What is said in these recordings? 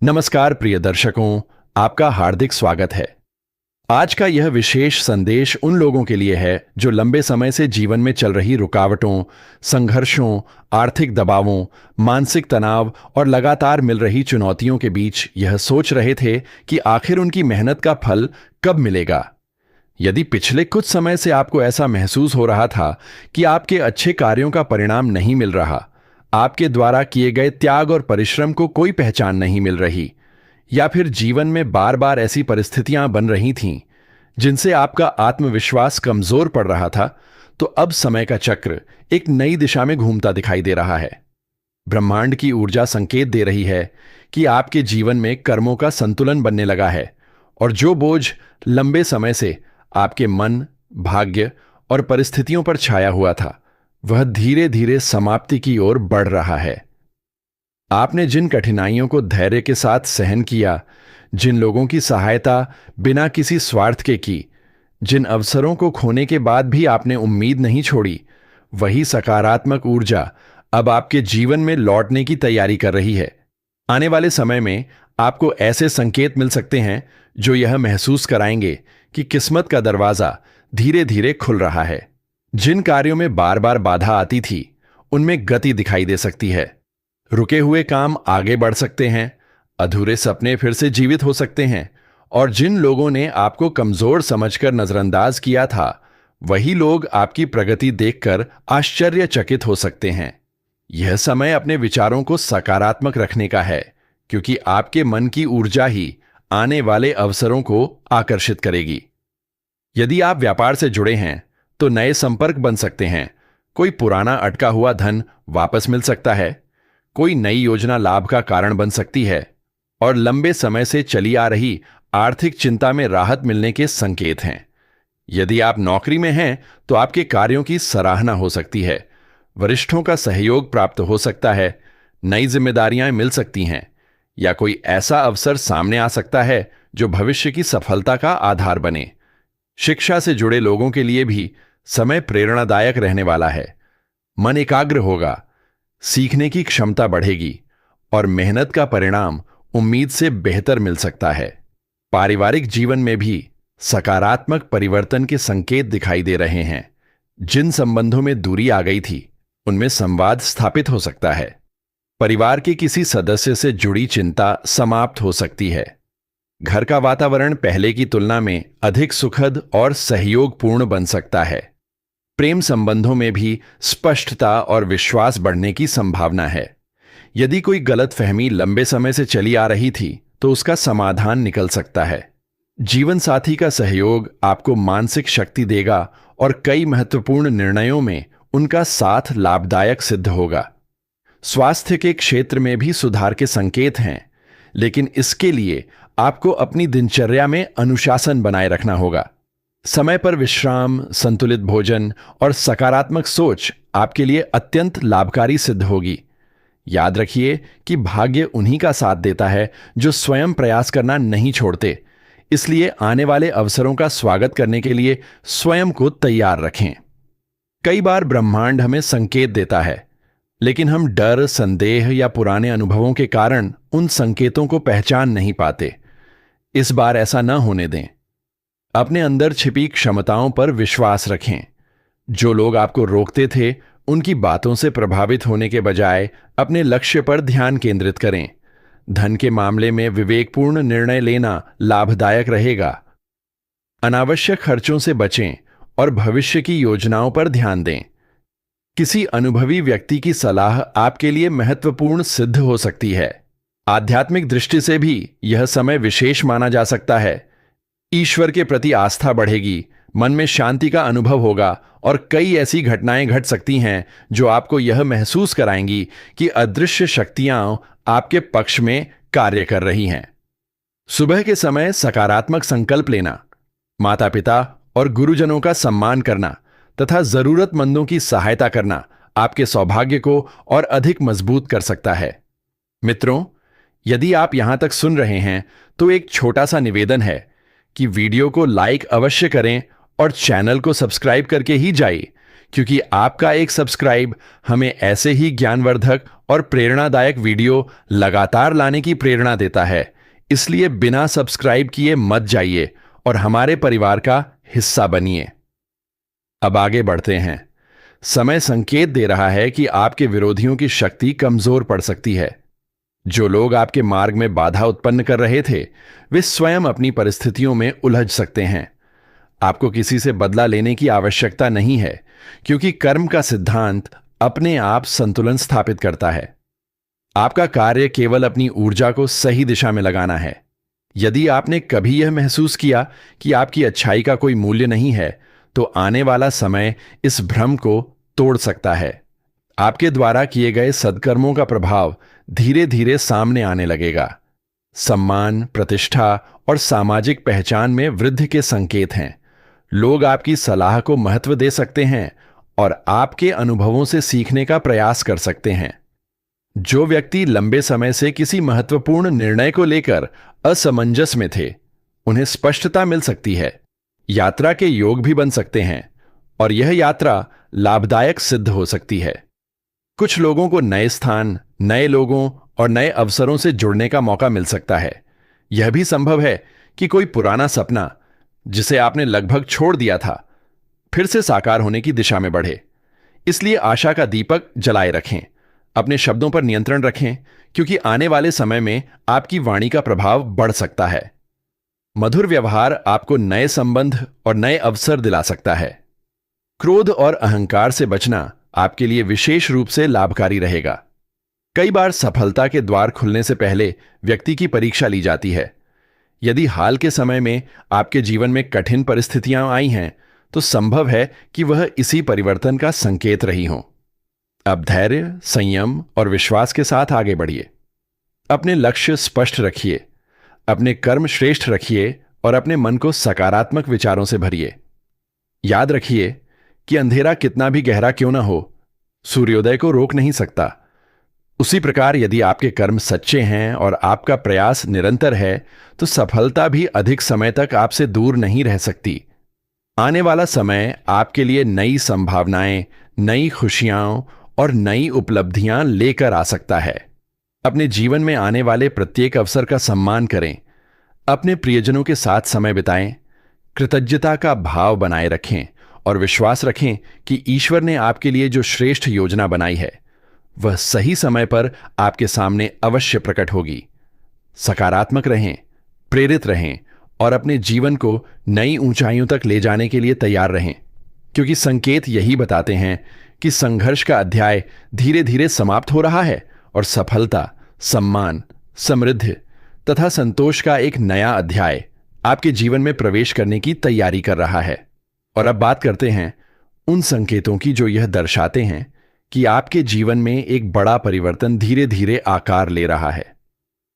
नमस्कार प्रिय दर्शकों, आपका हार्दिक स्वागत है। आज का यह विशेष संदेश उन लोगों के लिए है जो लंबे समय से जीवन में चल रही रुकावटों, संघर्षों, आर्थिक दबावों, मानसिक तनाव और लगातार मिल रही चुनौतियों के बीच यह सोच रहे थे कि आखिर उनकी मेहनत का फल कब मिलेगा। यदि पिछले कुछ समय से आपको ऐसा महसूस हो रहा था कि आपके अच्छे कार्यों का परिणाम नहीं मिल रहा, आपके द्वारा किए गए त्याग और परिश्रम को कोई पहचान नहीं मिल रही, या फिर जीवन में बार बार ऐसी परिस्थितियां बन रही थीं जिनसे आपका आत्मविश्वास कमजोर पड़ रहा था, तो अब समय का चक्र एक नई दिशा में घूमता दिखाई दे रहा है। ब्रह्मांड की ऊर्जा संकेत दे रही है कि आपके जीवन में कर्मों का संतुलन बनने लगा है और जो बोझ लंबे समय से आपके मन, भाग्य और परिस्थितियों पर छाया हुआ था, वह धीरे धीरे समाप्ति की ओर बढ़ रहा है। आपने जिन कठिनाइयों को धैर्य के साथ सहन किया, जिन लोगों की सहायता बिना किसी स्वार्थ के की, जिन अवसरों को खोने के बाद भी आपने उम्मीद नहीं छोड़ी, वही सकारात्मक ऊर्जा अब आपके जीवन में लौटने की तैयारी कर रही है। आने वाले समय में आपको ऐसे संकेत मिल सकते हैं जो यह महसूस कराएंगे कि किस्मत का दरवाजा धीरे धीरे खुल रहा है। जिन कार्यों में बार बार बाधा आती थी, उनमें गति दिखाई दे सकती है। रुके हुए काम आगे बढ़ सकते हैं, अधूरे सपने फिर से जीवित हो सकते हैं, और जिन लोगों ने आपको कमजोर समझकर नजरअंदाज किया था, वही लोग आपकी प्रगति देखकर आश्चर्यचकित हो सकते हैं। यह समय अपने विचारों को सकारात्मक रखने का है, क्योंकि आपके मन की ऊर्जा ही आने वाले अवसरों को आकर्षित करेगी। यदि आप व्यापार से जुड़े हैं तो नए संपर्क बन सकते हैं। कोई पुराना अटका हुआ धन वापस मिल सकता है, कोई नई योजना लाभ का कारण बन सकती है, और लंबे समय से चली आ रही आर्थिक चिंता में राहत मिलने के संकेत हैं। यदि आप नौकरी में हैं तो आपके कार्यों की सराहना हो सकती है, वरिष्ठों का सहयोग प्राप्त हो सकता है, नई जिम्मेदारियां मिल सकती हैं, या कोई ऐसा अवसर सामने आ सकता है जो भविष्य की सफलता का आधार बने। शिक्षा से जुड़े लोगों के लिए भी समय प्रेरणादायक रहने वाला है। मन एकाग्र होगा, सीखने की क्षमता बढ़ेगी, और मेहनत का परिणाम उम्मीद से बेहतर मिल सकता है। पारिवारिक जीवन में भी सकारात्मक परिवर्तन के संकेत दिखाई दे रहे हैं। जिन संबंधों में दूरी आ गई थी, उनमें संवाद स्थापित हो सकता है। परिवार के किसी सदस्य से जुड़ी चिंता समाप्त हो सकती है। घर का वातावरण पहले की तुलना में अधिक सुखद और सहयोगपूर्ण बन सकता है। प्रेम संबंधों में भी स्पष्टता और विश्वास बढ़ने की संभावना है। यदि कोई गलतफहमी लंबे समय से चली आ रही थी, तो उसका समाधान निकल सकता है। जीवन साथी का सहयोग आपको मानसिक शक्ति देगा और कई महत्वपूर्ण निर्णयों में उनका साथ लाभदायक सिद्ध होगा। स्वास्थ्य के क्षेत्र में भी सुधार के संकेत हैं, लेकिन इसके लिए आपको अपनी दिनचर्या में अनुशासन बनाए रखना होगा। समय पर विश्राम, संतुलित भोजन और सकारात्मक सोच आपके लिए अत्यंत लाभकारी सिद्ध होगी। याद रखिए कि भाग्य उन्हीं का साथ देता है जो स्वयं प्रयास करना नहीं छोड़ते। इसलिए आने वाले अवसरों का स्वागत करने के लिए स्वयं को तैयार रखें। कई बार ब्रह्मांड हमें संकेत देता है, लेकिन हम डर, संदेह या पुराने अनुभवों के कारण उन संकेतों को पहचान नहीं पाते। इस बार ऐसा न होने दें। अपने अंदर छिपी क्षमताओं पर विश्वास रखें। जो लोग आपको रोकते थे, उनकी बातों से प्रभावित होने के बजाय अपने लक्ष्य पर ध्यान केंद्रित करें। धन के मामले में विवेकपूर्ण निर्णय लेना लाभदायक रहेगा। अनावश्यक खर्चों से बचें और भविष्य की योजनाओं पर ध्यान दें। किसी अनुभवी व्यक्ति की सलाह आपके लिए महत्वपूर्ण सिद्ध हो सकती है। आध्यात्मिक दृष्टि से भी यह समय विशेष माना जा सकता है। ईश्वर के प्रति आस्था बढ़ेगी, मन में शांति का अनुभव होगा, और कई ऐसी घटनाएं घट सकती हैं जो आपको यह महसूस कराएंगी कि अदृश्य शक्तियां आपके पक्ष में कार्य कर रही हैं। सुबह के समय सकारात्मक संकल्प लेना, माता पिता और गुरुजनों का सम्मान करना तथा जरूरतमंदों की सहायता करना आपके सौभाग्य को और अधिक मजबूत कर सकता है। मित्रों, यदि आप यहां तक सुन रहे हैं तो एक छोटा सा निवेदन है कि वीडियो को लाइक अवश्य करें और चैनल को सब्सक्राइब करके ही जाइए, क्योंकि आपका एक सब्सक्राइब हमें ऐसे ही ज्ञानवर्धक और प्रेरणादायक वीडियो लगातार लाने की प्रेरणा देता है, इसलिए बिना सब्सक्राइब किए मत जाइए और हमारे परिवार का हिस्सा बनिए। अब आगे बढ़ते हैं। समय संकेत दे रहा है कि आपके विरोधियों की शक्ति कमजोर पड़ सकती है। जो लोग आपके मार्ग में बाधा उत्पन्न कर रहे थे, वे स्वयं अपनी परिस्थितियों में उलझ सकते हैं। आपको किसी से बदला लेने की आवश्यकता नहीं है, क्योंकि कर्म का सिद्धांत अपने आप संतुलन स्थापित करता है। आपका कार्य केवल अपनी ऊर्जा को सही दिशा में लगाना है। यदि आपने कभी यह महसूस किया कि आपकी अच्छाई का कोई मूल्य नहीं है, तो आने वाला समय इस भ्रम को तोड़ सकता है। आपके द्वारा किए गए सद्कर्मों का प्रभाव धीरे धीरे सामने आने लगेगा। सम्मान, प्रतिष्ठा और सामाजिक पहचान में वृद्धि के संकेत हैं। लोग आपकी सलाह को महत्व दे सकते हैं और आपके अनुभवों से सीखने का प्रयास कर सकते हैं। जो व्यक्ति लंबे समय से किसी महत्वपूर्ण निर्णय को लेकर असमंजस में थे, उन्हें स्पष्टता मिल सकती है। यात्रा के योग भी बन सकते हैं और यह यात्रा लाभदायक सिद्ध हो सकती है। कुछ लोगों को नए स्थान, नए लोगों और नए अवसरों से जुड़ने का मौका मिल सकता है। यह भी संभव है कि कोई पुराना सपना, जिसे आपने लगभग छोड़ दिया था, फिर से साकार होने की दिशा में बढ़े। इसलिए आशा का दीपक जलाए रखें, अपने शब्दों पर नियंत्रण रखें, क्योंकि आने वाले समय में आपकी वाणी का प्रभाव बढ़ सकता है। मधुर व्यवहार आपको नए संबंध और नए अवसर दिला सकता है। क्रोध और अहंकार से बचना आपके लिए विशेष रूप से लाभकारी रहेगा। कई बार सफलता के द्वार खुलने से पहले व्यक्ति की परीक्षा ली जाती है। यदि हाल के समय में आपके जीवन में कठिन परिस्थितियां आई हैं, तो संभव है कि वह इसी परिवर्तन का संकेत रही हों। अब धैर्य, संयम और विश्वास के साथ आगे बढ़िए। अपने लक्ष्य स्पष्ट रखिए, अपने कर्म श्रेष्ठ रखिए और अपने मन को सकारात्मक विचारों से भरिए। याद रखिए कि अंधेरा कितना भी गहरा क्यों ना हो, सूर्योदय को रोक नहीं सकता। उसी प्रकार यदि आपके कर्म सच्चे हैं और आपका प्रयास निरंतर है, तो सफलता भी अधिक समय तक आपसे दूर नहीं रह सकती। आने वाला समय आपके लिए नई संभावनाएं, नई खुशियां और नई उपलब्धियां लेकर आ सकता है। अपने जीवन में आने वाले प्रत्येक अवसर का सम्मान करें, अपने प्रियजनों के साथ समय बिताएं, कृतज्ञता का भाव बनाए रखें और विश्वास रखें कि ईश्वर ने आपके लिए जो श्रेष्ठ योजना बनाई है, वह सही समय पर आपके सामने अवश्य प्रकट होगी। सकारात्मक रहें, प्रेरित रहें और अपने जीवन को नई ऊंचाइयों तक ले जाने के लिए तैयार रहें, क्योंकि संकेत यही बताते हैं कि संघर्ष का अध्याय धीरे धीरे समाप्त हो रहा है और सफलता, सम्मान, समृद्धि तथा संतोष का एक नया अध्याय आपके जीवन में प्रवेश करने की तैयारी कर रहा है। और अब बात करते हैं उन संकेतों की जो यह दर्शाते हैं कि आपके जीवन में एक बड़ा परिवर्तन धीरे धीरे आकार ले रहा है।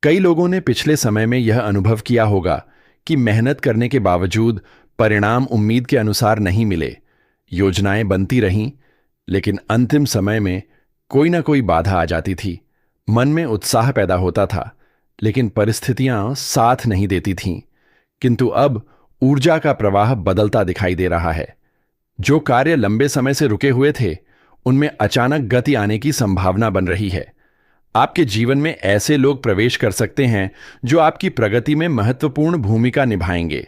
कई लोगों ने पिछले समय में यह अनुभव किया होगा कि मेहनत करने के बावजूद परिणाम उम्मीद के अनुसार नहीं मिले। योजनाएं बनती रहीं, लेकिन अंतिम समय में कोई ना कोई बाधा आ जाती थी। मन में उत्साह पैदा होता था, लेकिन परिस्थितियां साथ नहीं देती थीं। किंतु अब ऊर्जा का प्रवाह बदलता दिखाई दे रहा है। जो कार्य लंबे समय से रुके हुए थे, उनमें अचानक गति आने की संभावना बन रही है। आपके जीवन में ऐसे लोग प्रवेश कर सकते हैं जो आपकी प्रगति में महत्वपूर्ण भूमिका निभाएंगे।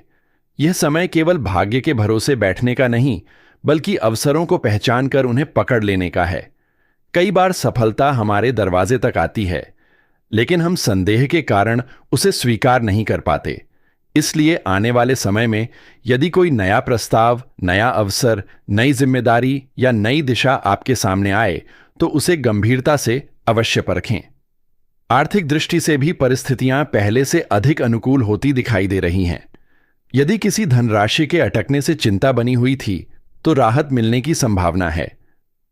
यह समय केवल भाग्य के भरोसे बैठने का नहीं, बल्कि अवसरों को पहचान कर उन्हें पकड़ लेने का है। कई बार सफलता हमारे दरवाजे तक आती है, लेकिन हम संदेह के कारण उसे स्वीकार नहीं कर पाते। इसलिए आने वाले समय में यदि कोई नया प्रस्ताव, नया अवसर, नई जिम्मेदारी या नई दिशा आपके सामने आए, तो उसे गंभीरता से अवश्य परखें। आर्थिक दृष्टि से भी परिस्थितियां पहले से अधिक अनुकूल होती दिखाई दे रही हैं। यदि किसी धनराशि के अटकने से चिंता बनी हुई थी, तो राहत मिलने की संभावना है।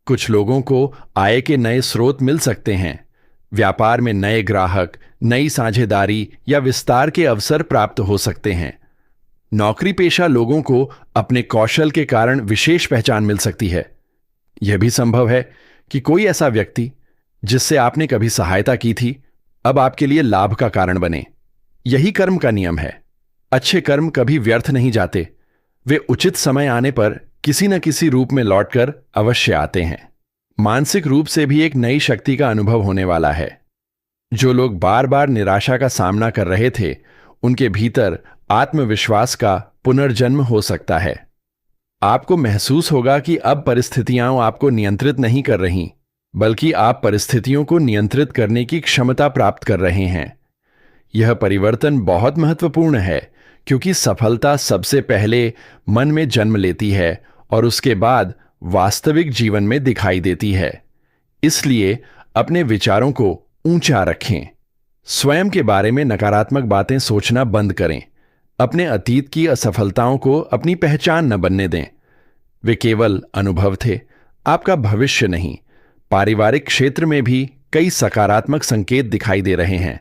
कुछ लोगों को आय के नए स्रोत मिल सकते हैं। व्यापार में नए ग्राहक, नई साझेदारी या विस्तार के अवसर प्राप्त हो सकते हैं। नौकरी पेशा लोगों को अपने कौशल के कारण विशेष पहचान मिल सकती है। यह भी संभव है कि कोई ऐसा व्यक्ति जिससे आपने कभी सहायता की थी, अब आपके लिए लाभ का कारण बने। यही कर्म का नियम है। अच्छे कर्म कभी व्यर्थ नहीं जाते। वे उचित समय आने पर किसी न किसी रूप में लौटकर अवश्य आते हैं। मानसिक रूप से भी एक नई शक्ति का अनुभव होने वाला है। जो लोग बार बार निराशा का सामना कर रहे थे, उनके भीतर आत्मविश्वास का पुनर्जन्म हो सकता है। आपको महसूस होगा कि अब परिस्थितियां आपको नियंत्रित नहीं कर रही, बल्कि आप परिस्थितियों को नियंत्रित करने की क्षमता प्राप्त कर रहे हैं। यह परिवर्तन बहुत महत्वपूर्ण है, क्योंकि सफलता सबसे पहले मन में जन्म लेती है और उसके बाद वास्तविक जीवन में दिखाई देती है। इसलिए अपने विचारों को ऊंचा रखें। स्वयं के बारे में नकारात्मक बातें सोचना बंद करें। अपने अतीत की असफलताओं को अपनी पहचान न बनने दें। वे केवल अनुभव थे, आपका भविष्य नहीं। पारिवारिक क्षेत्र में भी कई सकारात्मक संकेत दिखाई दे रहे हैं।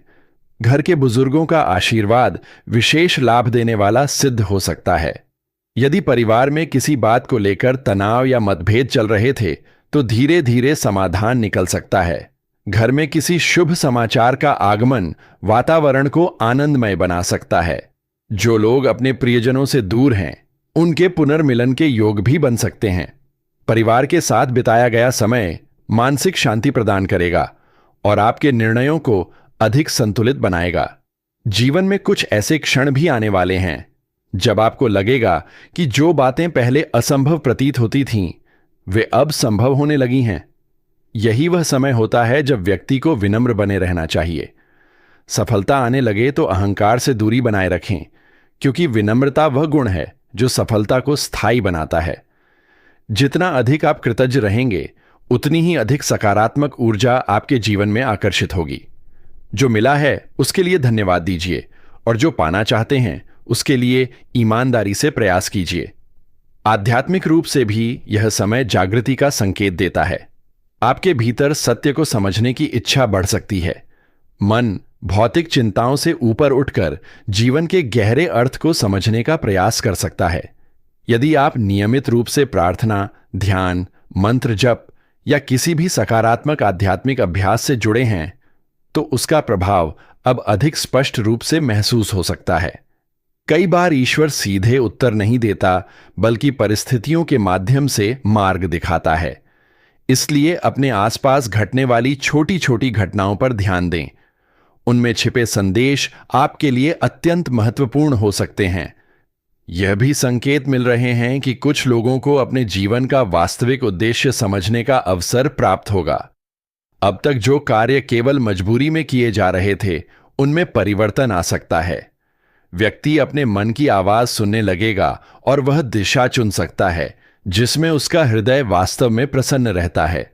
घर के बुजुर्गों का आशीर्वाद विशेष लाभ देने वाला सिद्ध हो सकता है। यदि परिवार में किसी बात को लेकर तनाव या मतभेद चल रहे थे, तो धीरे धीरे समाधान निकल सकता है। घर में किसी शुभ समाचार का आगमन वातावरण को आनंदमय बना सकता है। जो लोग अपने प्रियजनों से दूर हैं, उनके पुनर्मिलन के योग भी बन सकते हैं। परिवार के साथ बिताया गया समय मानसिक शांति प्रदान करेगा और आपके निर्णयों को अधिक संतुलित बनाएगा। जीवन में कुछ ऐसे क्षण भी आने वाले हैं जब आपको लगेगा कि जो बातें पहले असंभव प्रतीत होती थीं, वे अब संभव होने लगी हैं। यही वह समय होता है जब व्यक्ति को विनम्र बने रहना चाहिए। सफलता आने लगे तो अहंकार से दूरी बनाए रखें, क्योंकि विनम्रता वह गुण है जो सफलता को स्थायी बनाता है। जितना अधिक आप कृतज्ञ रहेंगे, उतनी ही अधिक सकारात्मक ऊर्जा आपके जीवन में आकर्षित होगी। जो मिला है उसके लिए धन्यवाद दीजिए और जो पाना चाहते हैं उसके लिए ईमानदारी से प्रयास कीजिए। आध्यात्मिक रूप से भी यह समय जागृति का संकेत देता है। आपके भीतर सत्य को समझने की इच्छा बढ़ सकती है। मन भौतिक चिंताओं से ऊपर उठकर जीवन के गहरे अर्थ को समझने का प्रयास कर सकता है। यदि आप नियमित रूप से प्रार्थना, ध्यान, मंत्र जप या किसी भी सकारात्मक आध्यात्मिक अभ्यास से जुड़े हैं, तो उसका प्रभाव अब अधिक स्पष्ट रूप से महसूस हो सकता है। कई बार ईश्वर सीधे उत्तर नहीं देता, बल्कि परिस्थितियों के माध्यम से मार्ग दिखाता है। इसलिए अपने आसपास घटने वाली छोटी छोटी घटनाओं पर ध्यान दें। उनमें छिपे संदेश आपके लिए अत्यंत महत्वपूर्ण हो सकते हैं। यह भी संकेत मिल रहे हैं कि कुछ लोगों को अपने जीवन का वास्तविक उद्देश्य समझने का अवसर प्राप्त होगा। अब तक जो कार्य केवल मजबूरी में किए जा रहे थे, उनमें परिवर्तन आ सकता है। व्यक्ति अपने मन की आवाज सुनने लगेगा और वह दिशा चुन सकता है जिसमें उसका हृदय वास्तव में प्रसन्न रहता है।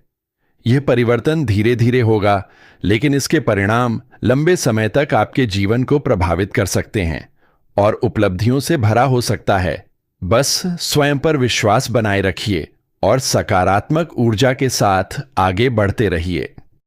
यह परिवर्तन धीरे धीरे होगा, लेकिन इसके परिणाम लंबे समय तक आपके जीवन को प्रभावित कर सकते हैं और उपलब्धियों से भरा हो सकता है। बस स्वयं पर विश्वास बनाए रखिए और सकारात्मक ऊर्जा के साथ आगे बढ़ते रहिए।